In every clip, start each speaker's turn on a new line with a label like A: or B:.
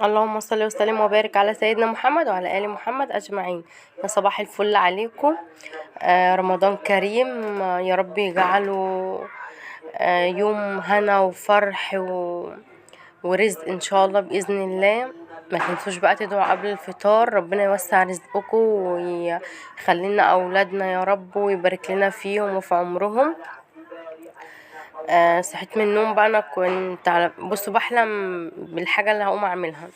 A: اللهم صل وسلم وبارك على سيدنا محمد وعلى آل محمد أجمعين. يا صباح الفل عليكم. رمضان كريم. يا رب يجعله يوم هنا وفرح ورزق إن شاء الله بإذن الله. ما تنسوش بقى تدعوا قبل الفطار، ربنا يوسع رزقكم ويخلي لنا أولادنا يا رب ويبارك لنا فيهم وفي عمرهم. صحيت من النوم بقى، أنا كنت بصوا بحلم بالحاجة اللي هقوم أعملها.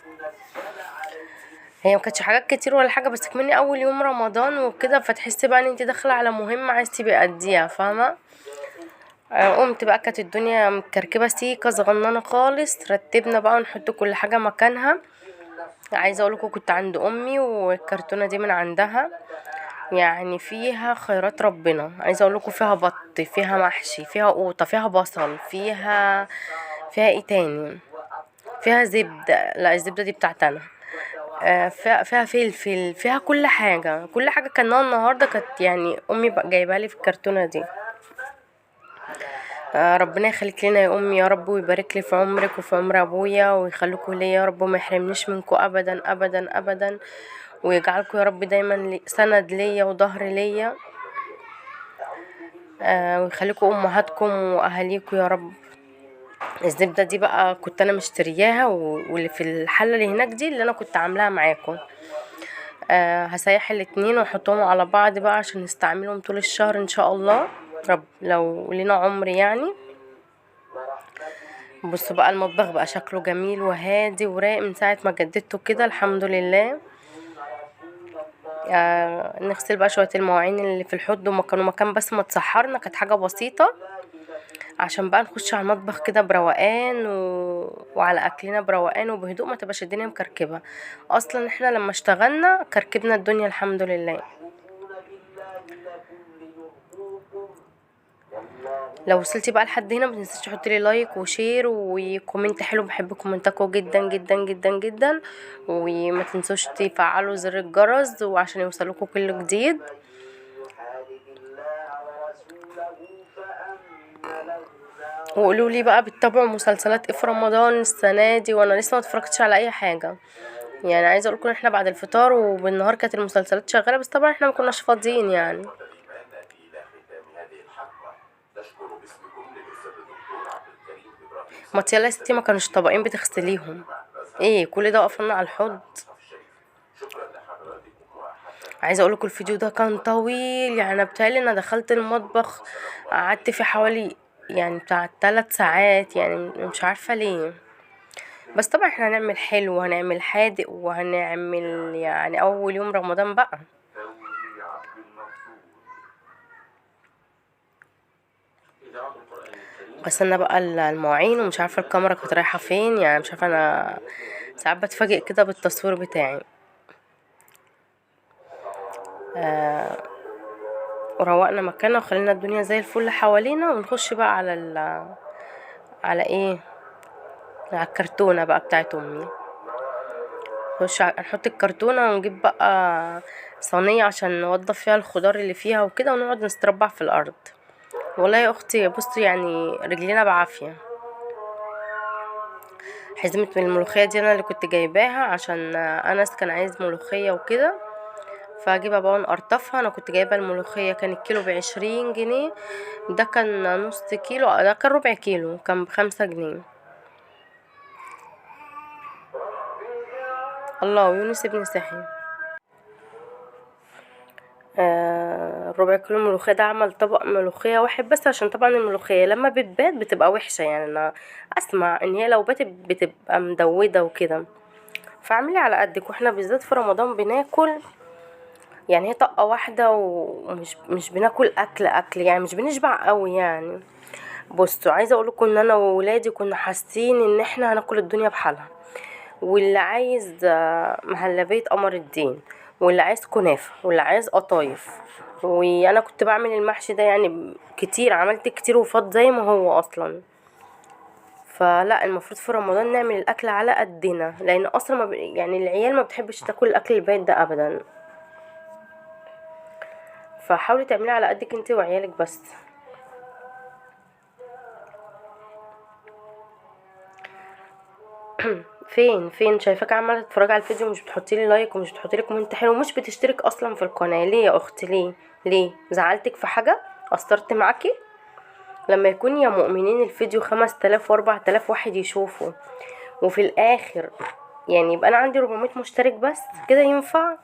A: هي ما كانتش حاجات كتير ولا حاجه، بس كمني اول يوم رمضان وكده، فتحسي بقى ان انت داخله على مهمه عايز تبقي قديها، فاهمه. قمت بقى، كانت الدنيا مكركبه سيكه صغننه خالص، رتبنا بقى نحط كل حاجه مكانها. عايزه اقولكوا كنت عند امي والكرتونه دي من عندها، يعني فيها خيرات ربنا. عايزه اقولكوا فيها بط، فيها محشي، فيها قوطه، فيها بصل، فيها ايه تاني، فيها زبده. لا الزبده دي بتاعتنا. فيها فلفل، فيها كل حاجة، كل حاجة كانها النهاردة كانت يعني أمي بقى جايبها لي في الكرتونة دي. ربنا يخليك لنا يا أمي يا رب، ويبارك لي في عمرك وفي عمر أبويا، ويخليكوا ليا يا رب، وما يحرمنيش منكوا أبدا أبدا أبدا، ويجعلكوا يا رب دايما سند ليا وظهر ليا. ويخليكوا أمهاتكم وأهاليكوا يا رب. الزبدة دي بقى كنت أنا مشترياها، واللي في الحلة اللي هناك دي اللي أنا كنت عاملاها معاكم. هسيح الاتنين واحطهم على بعض بقى عشان نستعملهم طول الشهر ان شاء الله، رب لو لنا عمر يعني. بصوا بقى المطبخ بقى شكله جميل وهادي ورايق من ساعة ما جددته كده، الحمد لله. نغسل بقى شوية المواعين اللي في الحوض، وما كانوا مكان بس ما تسحرنا، كانت حاجة بسيطة عشان بقى نخش على المطبخ كده بروقان وعلى اكلنا بروقان وبهدوء، ما تبقاش الدنيا مكركبه. اصلا احنا لما اشتغلنا كركبنا الدنيا الحمد لله. لو وصلتي بقى لحد هنا متنسيش تحطي لي لايك وشير وكومنت حلو، بحب كومنتاكم جدا جدا جدا جدا. وما تنسوش تفعلوا زر الجرس وعشان يوصلكوا كل جديد. وقولوا لي بقى بتتابعوا مسلسلات ايه في رمضان السنه دي، وانا لسه ما اتفرجتش على اي حاجه. يعني عايزه اقول لكم احنا بعد الفطار وبالنهار كانت المسلسلات شغاله، بس طبعا احنا ما كناش فاضيين يعني. ما يلا يا ستي، ما كانوش طبقين بتغسليهم؟ ايه كل ده وقفلنا على الحوض؟ عايزه اقول لكم الفيديو ده كان طويل، يعني انا بتهيألي انا دخلت المطبخ قعدت فيه حوالي يعني بتاع 3 ساعات، يعني مش عارفه ليه. بس طبعا احنا هنعمل حلو وهنعمل حادق وهنعمل يعني اول يوم رمضان بقى. غسلنا بقى المواعين، ومش عارفه الكاميرا كانت رايحه فين، يعني مش عارفه، انا ساعات بتفاجئ كده بالتصوير بتاعي. وروقنا مكاننا وخلينا الدنيا زي الفل حوالينا، ونخش بقى على ايه، على الكرتونه بقى بتاعت امي. نحط الكرتونه ونجيب بقى صينيه عشان نوضب فيها الخضار اللي فيها وكده، ونقعد نستربع في الارض. والله يا اختي بصي يعني رجلينا بعافيه. حزمة من الملوخية دي انا اللي كنت جايباها عشان انس كان عايز ملوخية وكده، فاجيبها بقى ونقرطفها. انا كنت جايبة الملوخية كان الكيلو ب20 جنيه، ده كان نص كيلو، ده كان ربع كيلو كان ب5 جنيه. الله، ويونس ابن صحي. ربع كيلو ملوخية ده عمل طبق ملوخية واحد بس، عشان طبعا الملوخية لما بتبات بتبقى وحشة، يعني انا اسمع ان هي لو باتت بتبقى مدودة وكده. فاعملي على قدك، واحنا بالذات في رمضان بناكل يعني هي طاقة واحدة، ومش مش بناكل اكل يعني مش بنشبع قوي يعني. بصوا عايزه اقولكم ان انا وولادي كنا حاسين ان احنا هناكل الدنيا بحالها، واللي عايز مهلبية قمر الدين، واللي عايز كنافة، واللي عايز قطايف. وانا كنت بعمل المحشي ده يعني كتير، عملت كتير وفاض زي ما هو اصلا. فلا المفروض في رمضان نعمل الاكل على قدنا، لان اصلا ما يعني العيال ما بتحبش تاكل الاكل البايت ده ابدا. فحاولي تعملي على قدك انت وعيالك بس. فين شايفاك عماله تتفرجي على الفيديو ومش بتحطي لي لايك ومش بتحطي لي كومنت حلو ومش بتشترك اصلا في القناه. ليه يا اختي؟ ليه زعلتك في حاجه؟ قصرت معاكي؟ لما يكون يا مؤمنين الفيديو 5000 و4000 واحد يشوفه وفي الاخر يعني يبقى انا عندي 400 مشترك بس، كده ينفع؟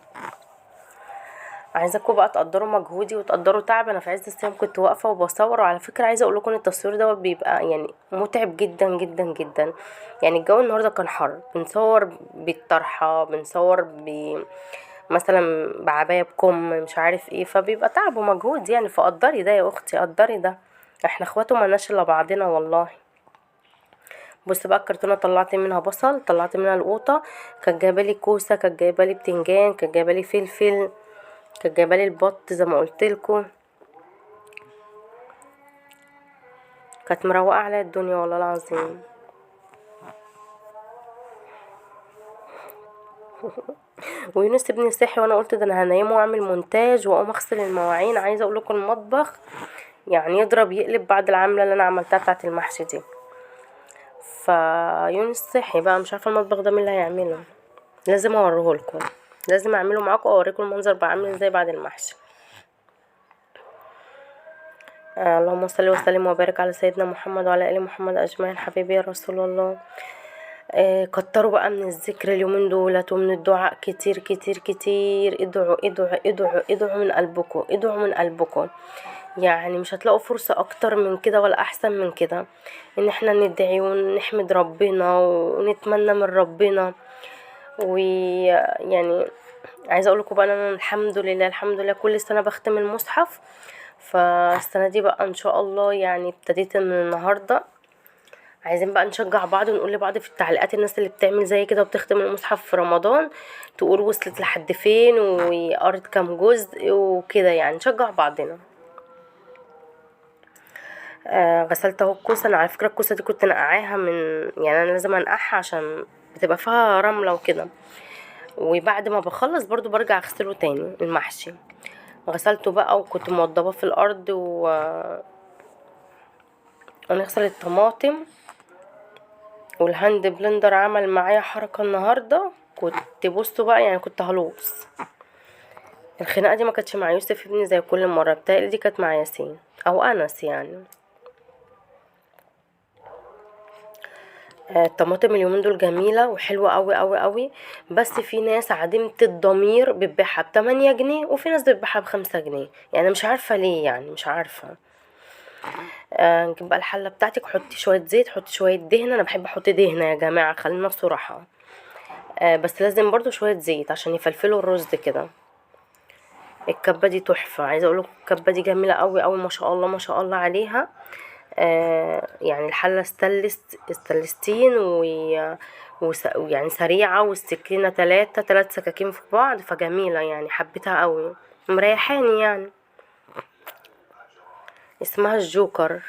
A: عايزاكم بقى تقدروا مجهودي وتقدروا تعب. انا في عز الصيام كنت واقفه وبصور، وعلى فكره عايزه اقول لكم التصوير ده بيبقى يعني متعب جدا جدا جدا. يعني الجو النهارده كان حر، بنصور بالطرحه، بنصور مثلا بعبايه بكم مش عارف ايه، فبيبقى تعب ومجهود يعني. فقدري ده يا اختي، قدري ده، احنا اخوات وملناش الا بعضنا والله. بص بقى الكرتونه طلعت منها بصل، طلعت منها القوطه، كانت جايبالي كوسه، كانت جايبالي بتنجان، كانت جايبالي فلفل، كانت جايبالي البط زي ما قلتلكوا. كانت مروقه على الدنيا والله العظيم. ويونس ابني صحي وانا قلت ده انا هنيمه واعمل مونتاج واقوم اغسل المواعين. عايزه اقول لكم المطبخ يعني يضرب يقلب بعد العمله اللي انا عملتها بتاعه المحشي دي. فيونس صحي بقى، مش عارفه المطبخ ده مين اللي هيعمله. لازم اوريهولكم، لازم اعمله معاكم واوريكم المنظر بقى عامل ازاي بعد المحشي. اللهم صل وسلم وبارك على سيدنا محمد وعلى ال محمد اجمعين. حبيبي يا رسول الله. كتروا بقى من الذكر اليومين دولت ومن الدعاء كتير كتير كتير. ادعوا ادعوا ادعوا ادعوا من قلبكم، ادعوا من قلبكم. يعني مش هتلاقوا فرصة اكتر من كده ولا احسن من كده، ان احنا ندعي ونحمد ربنا ونتمنى من ربنا. ويعني عايزه اقول لكم بقى انا الحمد لله الحمد لله كل سنه بختم المصحف. فالسنه دي بقى ان شاء الله يعني ابتديت من النهارده. عايزين بقى نشجع بعض ونقول لبعض في التعليقات، الناس اللي بتعمل زي كده وبتختم المصحف في رمضان تقول وصلت لحد فين وقرت كام جزء وكده، يعني نشجع بعضنا. غسلت اهو الكوسه. انا على فكره الكوسه دي كنت نقعاها من، يعني انا لازم انقعها عشان بتبقى فيها رمله وكده، وبعد ما بخلص برضو برجع اغسله تاني المحشي. غسلته بقى وكنت موضبه في الارض ونغسل الطماطم. والهاند بلندر عمل معايا حركه النهارده، كنت بصوا بقى يعني كنت هلوص. الخناقه دي ما كانتش مع يوسف ابني زي كل مره، بتاعي دي كانت مع ياسين او انس يعني. الطماطم اليومين دول جميله وحلوه قوي قوي قوي، بس في ناس عديمه الضمير بتبيعها ب8 جنيه وفي ناس بتبيعها ب5 جنيه. يعني مش عارفه ليه، يعني مش عارفه. نجيب بقى الحله بتاعتك، حطي شويه زيت، حطي شويه دهنه. انا بحب احط دهنه يا جماعه، خلينا بصراحه. بس لازم برضو شويه زيت عشان يفلفلوا الرز كده. الكبه دي تحفه، عايزه اقول لكم الكبه دي جميله قوي قوي ما شاء الله ما شاء الله عليها. يعني الحله استانلستين ويعني سريعه، والسكينه 3 سكاكين في بعض، فجميله يعني حبيتها قوي، مريحاني يعني. اسمها الجوكر.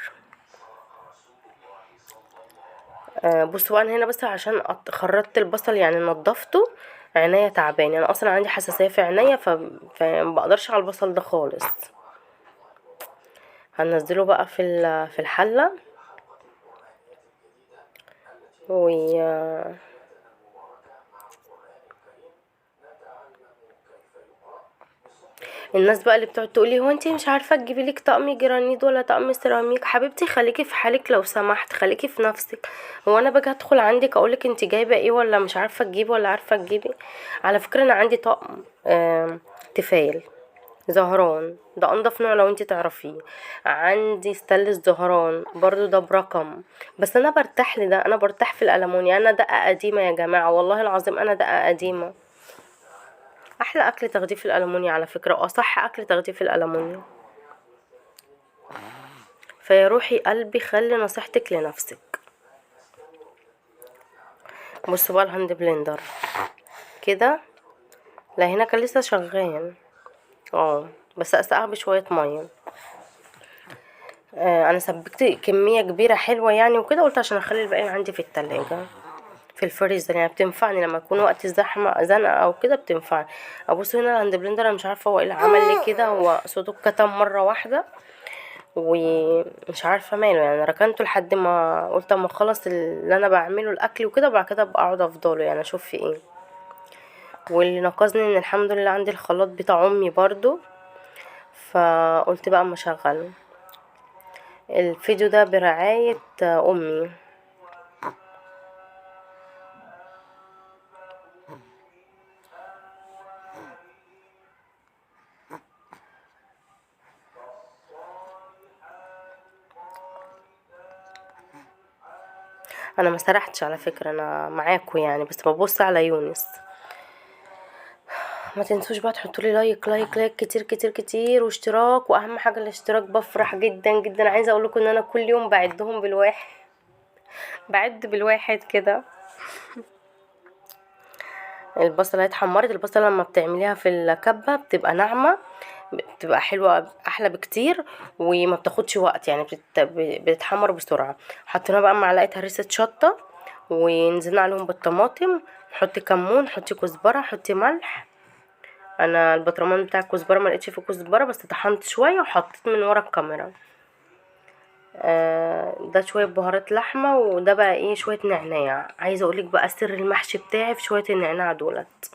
A: بصوا بقى انا هنا بس عشان خرطت البصل يعني نضفته. عينيا تعبانه، انا اصلا عندي حساسيه في عينيا فمبقدرش على البصل ده خالص. هننزله بقى في الحله و الناس بقى اللي بتقعد تقولي هو انتي مش عارفه تجيبي لك طقم جرانيت ولا طقم سيراميك. حبيبتي خليكي في حالك لو سمحت، خليكي في نفسك. هو انا باجي ادخل عندك اقولك انتي جايبه ايه ولا مش عارفه تجيبي ولا عارفه تجيبي؟ على فكره انا عندي طقم تفايل زهران، ده انضف نوع لو انتي تعرفيه. عندي ستانلس زهران برضو ده برقم. بس انا برتاح لده، انا برتاح في الالمونيا. انا دقه قديمه يا جماعه والله العظيم، انا دقه قديمه. احلى اكل تاخديه في الالمونيا على فكره، واصح اكل تاخديه في الالمونيا. فيا روحي قلبي خلي نصيحتك لنفسك. بصوا بقى الهاند بلندر كده. لا هنا كان لسه شغال بس اسقعها بشويه ميه. انا سبكت كميه كبيره حلوه يعني وكده، قلت عشان اخلي الباقي عندي في التلاجة في الفريزر، يعني بتنفعني لما يكون وقت الزحمه زنقه او كده بتنفعني. ابص هنا الهاند بلندر انا مش عارفه هو ايه اللي عمل لي كده، هو صوته كتم مره واحده ومش عارفه ماله يعني، ركنته لحد ما قلت اما اخلص اللي انا بعمله الاكل وكده، وبعد كده ابقى اقعد افضله يعني اشوف في ايه. واللي نقذني ان الحمد لله عندي الخلاط بتاع امي برضو، فقلت بقى اما اشغله. الفيديو ده برعاية امي. انا ما سرحتش على فكرة، انا معاكم يعني، بس ببص على يونس. ما تنسوش بقى تحطوا لي لايك لايك لايك كتير كتير كتير، واشتراك، واهم حاجة الاشتراك. بفرح جدا جدا. عايزة اقول لكم ان انا كل يوم بعدهم بالواحد، بعد بالواحد كده. البصلة اتحمرت. البصلة لما بتعمليها في الكبة بتبقى ناعمة، بتبقى حلوة احلى بكتير، وما بتاخدش وقت يعني، بتتحمر بسرعة. حطينا بقى معلقة هريسة شطة، ونزلنا عليهم بالطماطم. حطي كمون، حطي كزبرة، حطي ملح. انا البطرمان بتاع الكزبرة ما لقيتش فيه كزبرة، بس طحنت شوية وحطيت من ورا الكاميرا. ده شوية بهارات لحمة، وده بقى ايه شوية نعناع. عايزة اقولك بقى سر المحشي بتاعي في شوية النعناع دولت،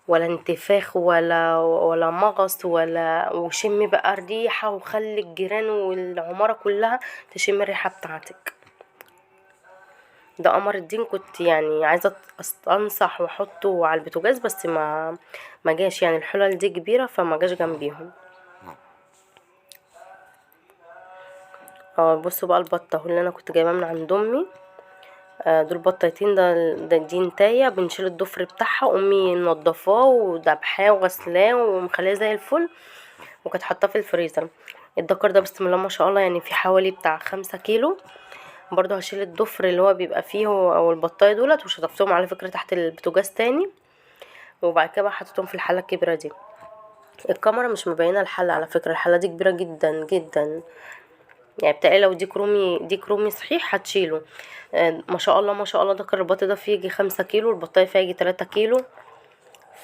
A: ولا انتفاخ ولا مغص وشمي بقى الريحة، وخلي الجيران والعمارة كلها تشم الريحة بتاعتك. ده قمر الدين. كنت يعني عايزة انصح واحطه على البوتاجاز، بس ما جاش يعني، الحلل دي كبيرة فما جاش جنبيهم. بصوا بقى البطة اللي انا كنت جايباه من عند امي. دول بطايتين. دي نتاية بنشيل الضفر بتاعها، امي منضفاه ودبحاه وغسلاه ومخليه زي الفل، وكانت حاطاه في الفريزر. الدكر ده بسم الله ما شاء الله يعني في حوالي بتاع 5 كيلو. برضو هشيل الضفر اللي هو بيبقى فيه او البطايه دولت، وشطفتهم على فكره تحت البوتاجاز تاني، وبعد كده بقى حطيتهم في الحله الكبيره دي. الكاميرا مش مبينه الحله على فكره، الحله دي كبيره جدا جدا يعني، بتقلي لو ديك رومي صحيح هتشيله. ما شاء الله ما شاء الله، دكر البط ده فيه يجي 5 كيلو، البطايه فيها يجي 3 كيلو،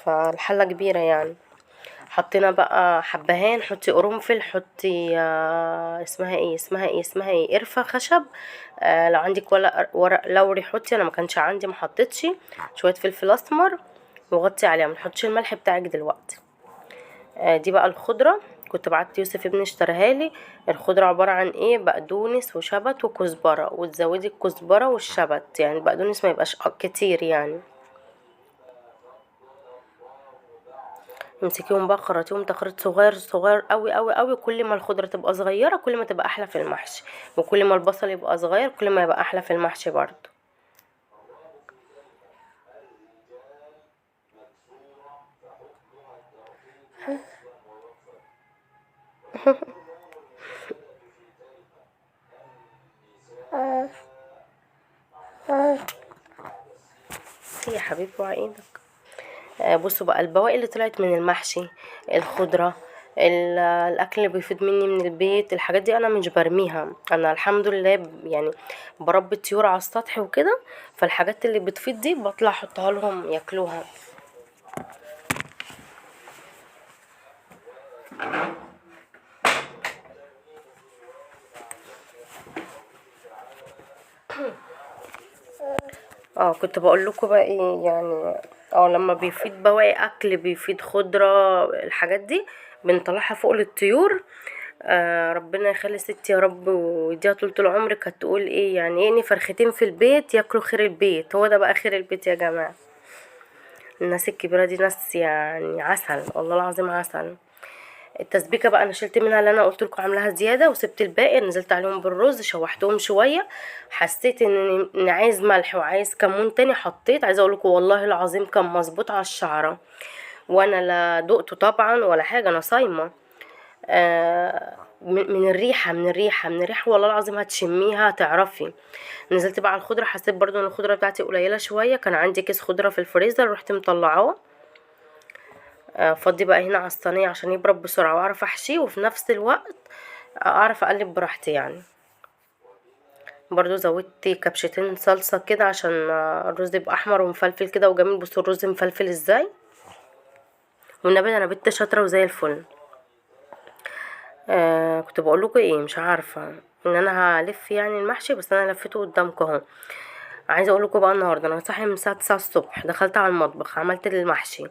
A: فالحله كبيره يعني. حطينا بقى حبهان، حطي قرنفل، حطي اسمها ايه قرفة خشب. لو عندك ورق لوري حطي، انا ما كانش عندي ما حطيتش. شوية فلفل اسمر، وغطي عليها. ما تحطيش الملح بتاعك دلوقتي. دي بقى الخضرة، كنت بعت يوسف ابني اشتراها لي. الخضرة عبارة عن ايه؟ بقدونس وشبت وكزبرة، وتزودي الكزبرة والشبت يعني، البقدونس ما يبقاش كتير يعني. امسكيهم بقى خرطيهم تخريط صغير صغير قوي قوي قوي. كل ما الخضرة تبقى صغيرة كل ما تبقى احلى في المحشي، وكل ما البصل يبقى صغير كل ما يبقى احلى في المحشي برضو. يا حبيبي وعي ايدك. بصوا بقى البواقي اللي طلعت من المحشي، الخضرة، الاكل اللي بيفيد مني من البيت، الحاجات دي انا مش برميها. انا الحمد لله يعني بربي طيور على السطح وكده، فالحاجات اللي بتفيد دي بطلع احطها لهم ياكلوها. كنت بقول لكم بقى ايه يعني. لما بيفيد بواقي اكل، بيفيد خضرة، الحاجات دي بنطلعها فوق للطيور. ربنا يخلي ستي يا رب ويديها طول العمر، كانت تقول ايه يعني ايه فرختين في البيت ياكلوا خير البيت. هو ده بقى خير البيت يا جماعة. الناس الكبيرة دي ناس يعني عسل، والله العظيم عسل. التسبيكه بقى انا شلت منها اللي انا قلت لكم عاملاها زياده، وسبت الباقي. نزلت عليهم بالرز، شوحتهم شويه. حسيت ان عايز ملح وعايز كمون تاني، حطيت. عايزه اقول لكم والله العظيم كان مظبوط على الشعره، وانا لا دقته طبعا ولا حاجه، انا صايمه. من الريحه والله العظيم هتشميها هتعرفي. نزلت بقى على الخضره، حسيت برضو ان الخضره بتاعتي قليله شويه. كان عندي كيس خضره في الفريزر، رحت مطلعاه. فضي بقى هنا على الصينيه عشان يبرد بسرعه واعرف احشيه، وفي نفس الوقت اعرف اقلب براحتي يعني. برضو زودت كبشتين صلصه كده عشان الرز يبقى احمر ومفلفل كده وجميل. بصوا الرز مفلفل ازاي، والنبي انا بنت شاطره وزي الفل. كنت بقول لكم ايه، مش عارفه ان انا هلف يعني المحشي، بس انا لفيته قدامكم اهو. عايزه اقول لكم بقى، النهارده انا صاحيه من الساعه 9 الصبح، دخلت على المطبخ، عملت المحشي،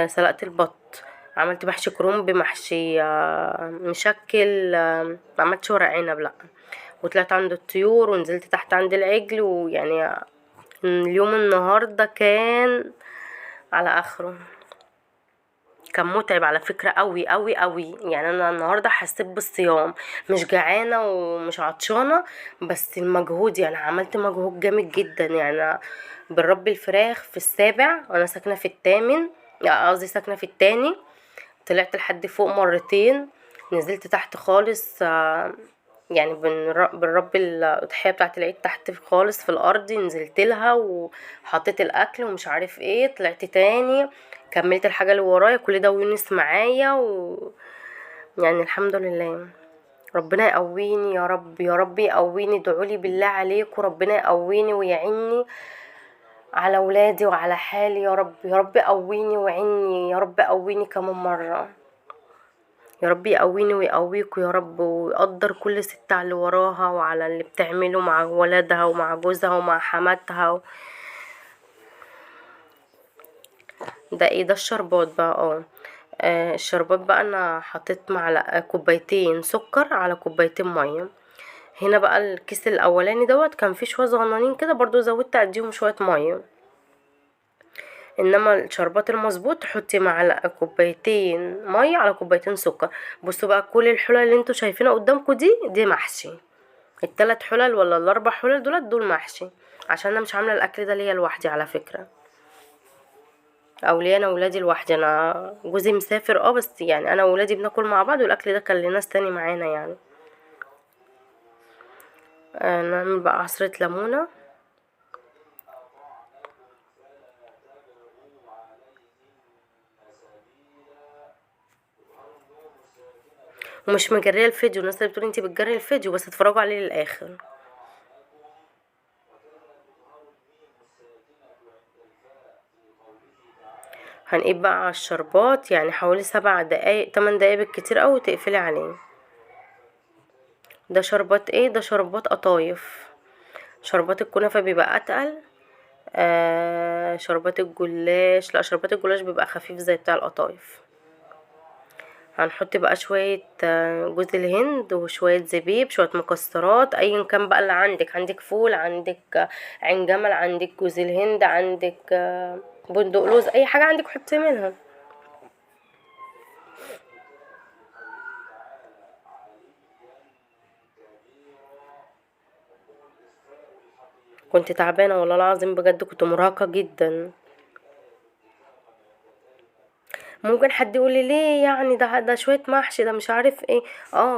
A: سلقت البط، عملت محشي كرنب، محشي مشكل، ما عملتش ورق عنب لا. وطلعت عند الطيور ونزلت تحت عند العجل، ويعني اليوم النهارده كان على اخره. كان متعب على فكرة قوي قوي قوي، يعني انا النهاردة حسيت بالصيام، مش جعانة ومش عطشانة، بس المجهود يعني عملت مجهود جامد جدا يعني. أنا بنربي الفراخ في السابع وانا ساكنة في الثامن، قصدي ساكنة في التاني. طلعت لحد فوق مرتين، نزلت تحت خالص، يعني بنربي الأضحية بتاعة العيد تحت خالص في الأرض، نزلت لها وحطيت الأكل ومش عارف ايه، طلعت تاني كملت الحاجة اللي ورايا، كل ده ويونس معايا يعني الحمد لله. ربنا يقويني يا رب، يا رب يقويني، ادعولي بالله عليكم ربنا يقويني ويعني على ولادي وعلى حالي، يا رب يا رب قويني وعني، يا رب قويني كمان مرة، يا رب يقويني ويقويكوا يا رب، ويقدر كل ست على اللي وراها وعلى اللي بتعمله مع ولادها ومع جوزها ومع حماتها. ده ايه؟ ده الشربات بقى. الشربات بقى انا حطيت معلقه كوبايتين سكر على كوبايتين ميه. هنا بقى الكيس الاولاني دوت كان فيه شويه صغننين كده، برضو زودت اديهم شويه ميه. انما الشربات المظبوط تحطي معلقه كوبايتين ميه على كوبايتين سكر. بصوا بقى، كل الحلل اللي انتوا شايفينها قدامكم دي محشي. التلات حلل ولا الاربع حلل دول محشي، عشان انا مش عامله الاكل ده ليا لوحدي على فكره، او ليا انا وولادي لوحدي. انا جوزي مسافر بس يعني انا وولادي بناكل مع بعض، والاكل ده كان لناس تاني معانا يعني. نعمل بقى عصرة ليمونة، ومش مجريه الفيديو، الناس اللي بتقول انتي بتجري الفيديو، بس اتفرجوا عليه للاخر. هنقيب بقى على الشربات يعني حوالي 7 دقايق 8 دقايق بالكتير اوي، تقفلي عليه. ده شربات ايه؟ ده شربات قطايف. شربات الكنافة بيبقى اتقل، شربات الجلاش لا، شربات الجلاش بيبقى خفيف زي بتاع القطايف. هنحط بقى شوية جوز الهند وشوية زبيب، شوية مكسرات ايا كان بقى اللي عندك فول، عندك عين جمل، عندك جوز الهند، عندك بندق لوز، اي حاجة عندك حطي منها. كنت تعبانة والله العظيم بجد، كنت مرهقة جدا. ممكن حد يقول لي ليه يعني، ده شويه محشي، ده مش عارف ايه.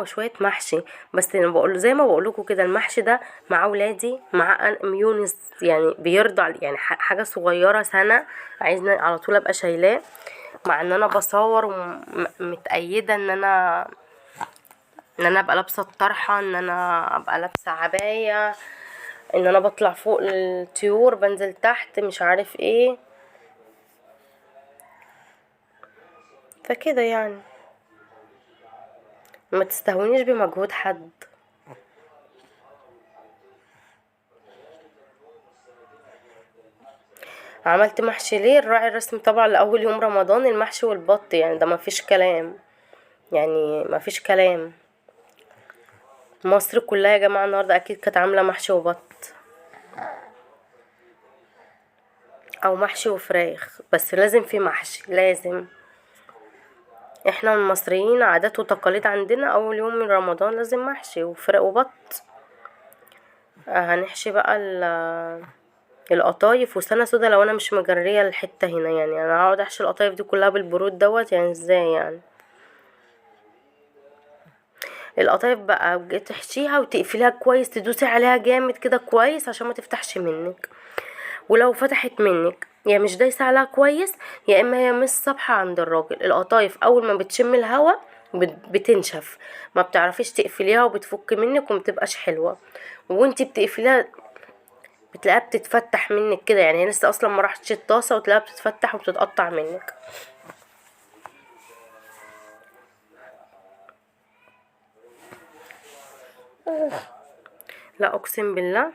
A: شويه محشي، بس انا بقول زي ما بقول لكم كده، المحشي ده مع اولادي، مع يونس يعني بيرضع يعني حاجه صغيره سنه، عايزني على طول ابقى شايلاه، مع ان انا بصور ومتأيده ان انا ابقى لابسه الطرحه، ان انا ابقى لابسه عبايه، ان انا بطلع فوق الطيور بنزل تحت مش عارف ايه، فكده يعني ما تستهونيش بمجهود حد. عملت محشي ليه؟ الراعي الرسمي طبعا لأول يوم رمضان المحشي والبط، يعني ده مفيش كلام، يعني مفيش كلام. مصر كلها يا جماعة النهاردة أكيد كانت عاملة محشي وبط، أو محشي وفراخ، بس لازم في محشي لازم. احنا المصريين عادات وتقاليد عندنا أول يوم من رمضان لازم محشي وفراخ وبط. هنحشي بقى القطايف وسنة سودا، لو انا مش مجرية الحتة هنا يعني انا هقعد احشي القطايف دي كلها بالبرود دوت، يعني ازاي يعني؟ القطايف بقى تحشيها وتقفليها كويس، تدوسي عليها جامد كده كويس عشان ما تفتحش منك، ولو فتحت منك يا مش دايسه عليها كويس، يا اما هي مش صابحه عند الراجل. القطايف اول ما بتشم الهوا بتنشف، ما بتعرفيش تقفليها وبتفك منك ومتبقاش حلوه، وانتي بتقفليها بتلاقيها بتتفتح منك كده، يعني هي لسه اصلا ما راحتش الطاسه وتلاقيها بتتفتح وبتتقطع منك. لا اقسم بالله،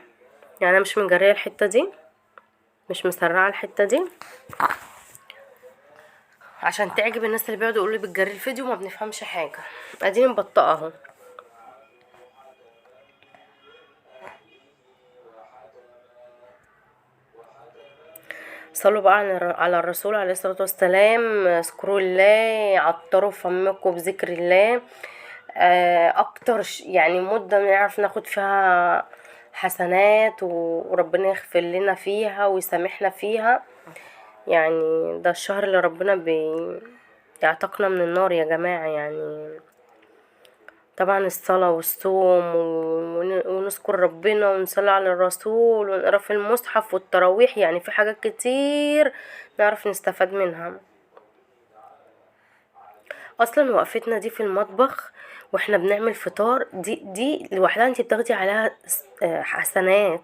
A: يعني انا مش مجريه الحته دي، مش مسرعه الحته دي عشان تعجب الناس اللي بيقعدوا يقولوا لي بتجري الفيديو ما بنفهمش حاجه. اديني مبطئه اهو. صلوا بقى على الرسول عليه الصلاة والسلام. اذكروا الله، عطروا فمكم بذكر الله. اكتر يعني مدة نعرف ناخد فيها حسنات وربنا يغفر لنا فيها ويسامحنا فيها. يعني ده الشهر اللي ربنا يعتقنا من النار يا جماعة. يعني طبعا الصلاة والصوم ونذكر ربنا ونصلي على الرسول ونقرا في المصحف والتراويح، يعني في حاجات كتير نعرف نستفاد منها. اصلا وقفتنا دي في المطبخ واحنا بنعمل فطار، دي لوحدها انت بتاخدي عليها حسنات،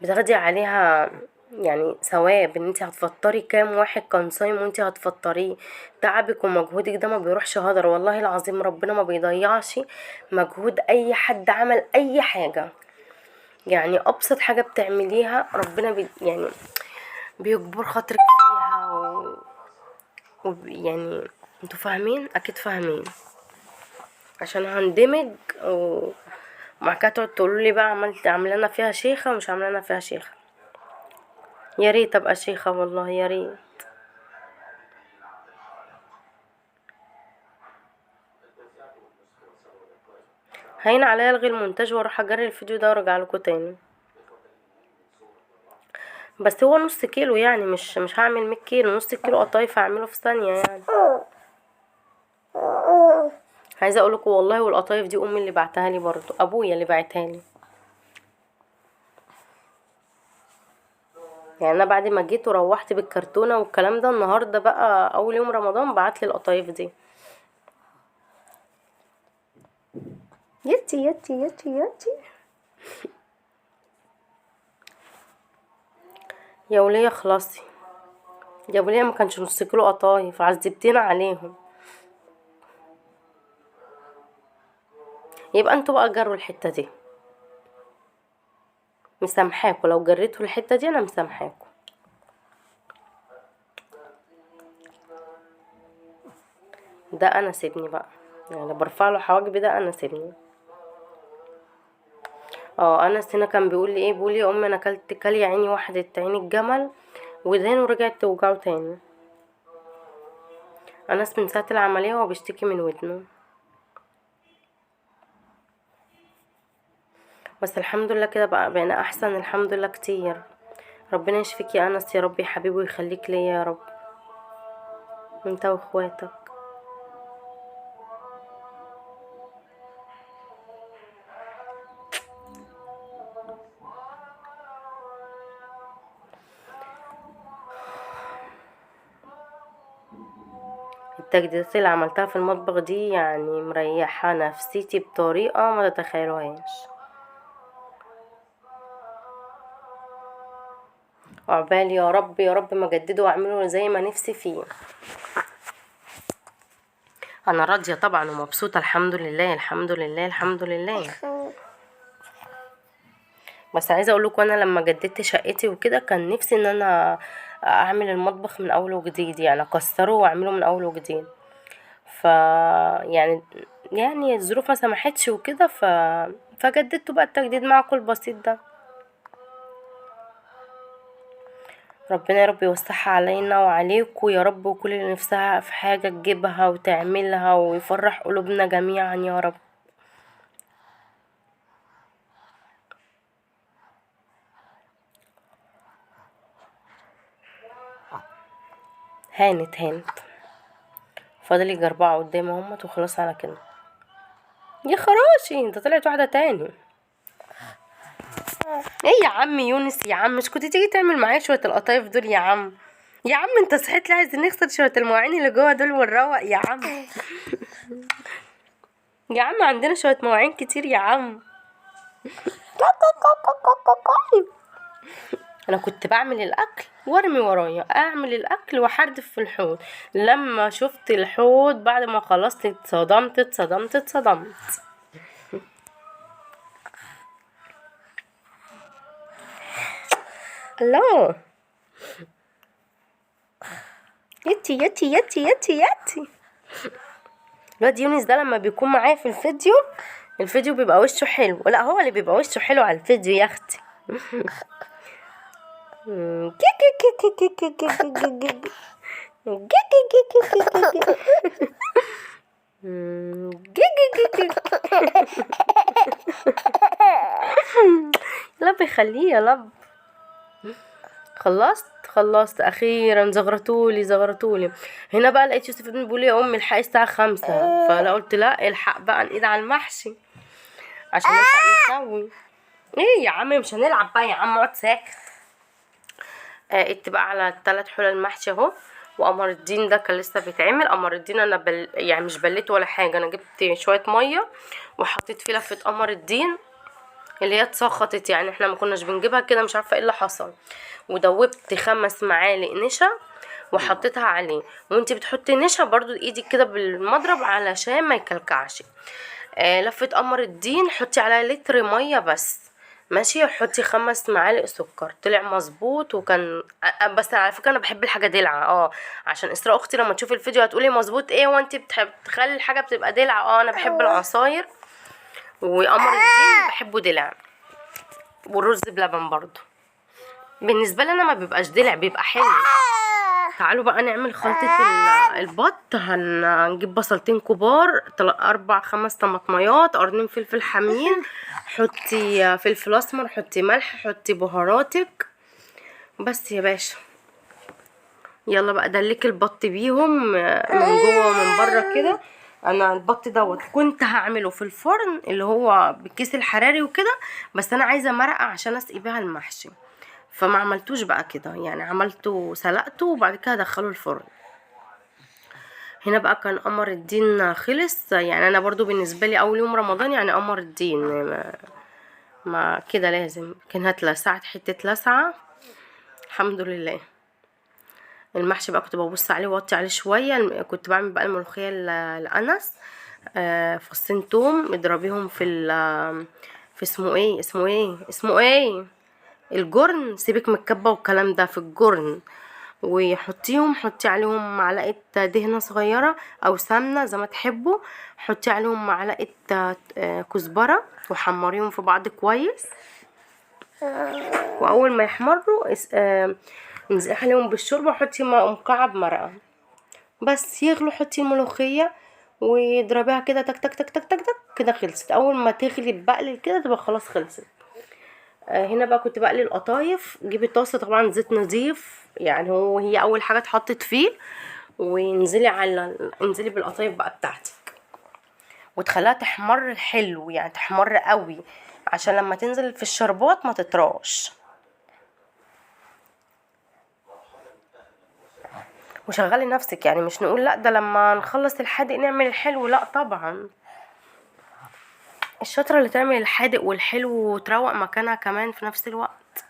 A: بتاخدي عليها يعني ثواب ان انت هتفطري كام واحد كان صايم وانت هتفطريه. تعبك ومجهودك ده ما بيروحش هدر، والله العظيم ربنا ما بيضيعش مجهود اي حد عمل اي حاجة. يعني ابسط حاجة بتعمليها ربنا يعني بيجبر خاطرك فيها يعني انتوا فاهمين، اكيد فاهمين. عشان هندمج ومع كده تقعد تقولوا لي بقى عاملانا فيها شيخة ومش عاملانا فيها شيخة. يا ريت ابقى شيخة والله، يا ريت. هين عليا الغي المونتاج واروح اجري الفيديو ده وارجع لكم تاني. بس هو نص كيلو يعني، مش هعمل 100 كيلو، نص كيلو قطايف هعمله في ثانية يعني. عايزه اقولكوا والله، والقطايف دي امي اللي بعتها لي برضو، ابويا اللي بعتها لي. يعني انا بعد ما جيت وروحت بالكرتونه والكلام ده، النهارده بقى اول يوم رمضان بعت لي القطايف دي. يتي يتي يتي يتي. يا وليه خلاصي، يا وليه ما كانش نص كيلو قطايف، عذبتينا عليهم. يبقى انتوا بقى جروا الحته دي، مسامحاكوا لو جريتوا الحته دي، انا مسامحاكوا. ده انا سيبني بقى، يعني برفع له حواجبي، ده انا سيبني. انا هنا كان بيقول لي ايه، بيقول لي يا امي انا كل يا عيني واحده عين الجمل ودهنه ورجعت توجعه تاني. انس من ساعه العمليه وهو بيشتكي من ودنه، بس الحمد لله كده بقى بقينا احسن الحمد لله كتير. ربنا يشفيك يا انس يا رب يا حبيبي، ويخليك ليا يا رب انت واخواتك. التجديدات اللي عملتها في المطبخ دي يعني مريحة نفسيتي بطريقة ما تتخيلوهاش. عقبال يا رب يا رب ما اجدده واعمله زي ما نفسي فيه. انا راضية طبعا ومبسوطة الحمد لله الحمد لله الحمد لله. بس عايزة اقول لكم، انا لما جددت شقتي وكده كان نفسي ان انا اعمل المطبخ من اول وجديد، يعني اكسره واعمله من اول وجديد. ف يعني الظروف ما سمحتش وكده، فجددته بقى التجديد معكم البسيط ده. ربنا يا رب يوسعها علينا وعليكم يا رب، وكل اللي نفسها في حاجة تجيبها وتعملها ويفرح قلوبنا جميعا يا رب. هانت فاضل يجي 4 قدام اهمت وخلاص على كده. يا خراشي انت طلعت واحدة تاني. ايه يا عم يونس يا عم، مش كنت تيجي تعمل معايا شوية القطايف دول يا عم؟ يا عم انت صحيت لي عايز نغسل شوية المواعين اللي جوه دول ونروق يا عم. يا عم عندنا شوية مواعين كتير يا عم. انا كنت بعمل الاكل وارمي ورايا، اعمل الاكل واحردف في الحوض. لما شفت الحوض بعد ما خلصت اتصدمت. الله، يتي يتي يتي يتي يتي. الواد يونس ده لما بيكون معايا في الفيديو بيبقى وشه حلو. لا، هو اللي بيبقى وشه حلو على الفيديو يا اختي. لب يخليه يا لب. خلصت اخيرا. زغرتولي. هنا بقى لقيت يوسف ابني بيقول لي يا امي الحقي الساعه 5، فانا قلت لا الحق بقى نقيد على المحشي عشان نلحق نسوي. ايه يا عم مش هنلعب بقى يا عم، اقعد ساكت. اتبقى على 3 حلل محشي اهو. وقمر الدين ده كان لسه بيتعمل. قمر الدين انا يعني مش بليته ولا حاجه، انا جبت شويه ميه وحطيت فيه لفه قمر الدين اللي هي اتسخطت، يعني احنا ما كناش بنجيبها كده، مش عارفه ايه اللي حصل. ودوبت 5 معالق نشا وحطيتها عليه. وانتي بتحطي نشا برضو ايدك كده بالمضرب علشان ما يكلكعش. لفه قمر الدين حطي عليها لتر ميه بس، ماشي. حطي 5 معالق سكر. طلع مظبوط. وكان بس على فكره انا بحب الحاجه دلعه، عشان اسراء اختي لما تشوف الفيديو هتقولي مظبوط ايه وانتي بتحب تخلي الحاجه بتبقى دلعه. انا بحب العصاير وقمر الدين بحبه دلع. والرز بلبن برضو بالنسبه لي انا ما بيبقاش دلع، بيبقى حلو. تعالوا بقى نعمل خلطه البط. هنجيب بصلتين كبار، 4-5 طماطميات، قرنين فلفل حامين، حطي فلفل اسمر، حطي ملح، حطي بهاراتك بس يا باشا. يلا بقى دلك البط بيهم من جوه ومن بره كده. انا البط دوت كنت هعمله في الفرن اللي هو بالكيس الحراري وكده، بس انا عايزه مرقه عشان اسقي بيها المحشي، فما عملتوش بقى كده، يعني عملته سلقته وبعد كده ادخله الفرن. هنا بقى كان قمر الدين خلص، يعني انا برضو بالنسبه لي اول يوم رمضان يعني قمر الدين ما كده لازم. كانت لسعت حته لسعه الحمد لله. المحشي بقى كنت ببص عليه واوطي عليه شويه. كنت بعمل بقى الملوخيه الانس، فصين توم اضربيهم في اسمه ايه الجرن. سيبك من الكبه والكلام ده، في الجرن. وحطيهم، حطي عليهم معلقه دهنه صغيره او سمنه زي ما تحبوا. حطي عليهم معلقه كزبره وحمريهم في بعض كويس. واول ما يحمروا انزقي عليهم بالشوربه وحطي مكعب مرقه بس يغلوا. حطي الملوخيه واضربيها كده تك تك تك تك تك تك كده خلصت. اول ما تغلي بقلل كده تبقى خلاص خلصت. هنا بقى كنت بقلي القطايف. جيبي طاسه طبعا زيت نظيف، يعني هي اول حاجه اتحطت فيه. انزلي بالقطايف بقى بتاعتك وتخليها تحمر حلو، يعني تحمر قوي عشان لما تنزل في الشربات ما تطراش. وشغلي نفسك، يعني مش نقول لا ده لما نخلص الحادق نعمل الحلو، لا طبعا. الشاطره اللي تعمل الحادق والحلو وتروق مكانها كمان في نفس الوقت.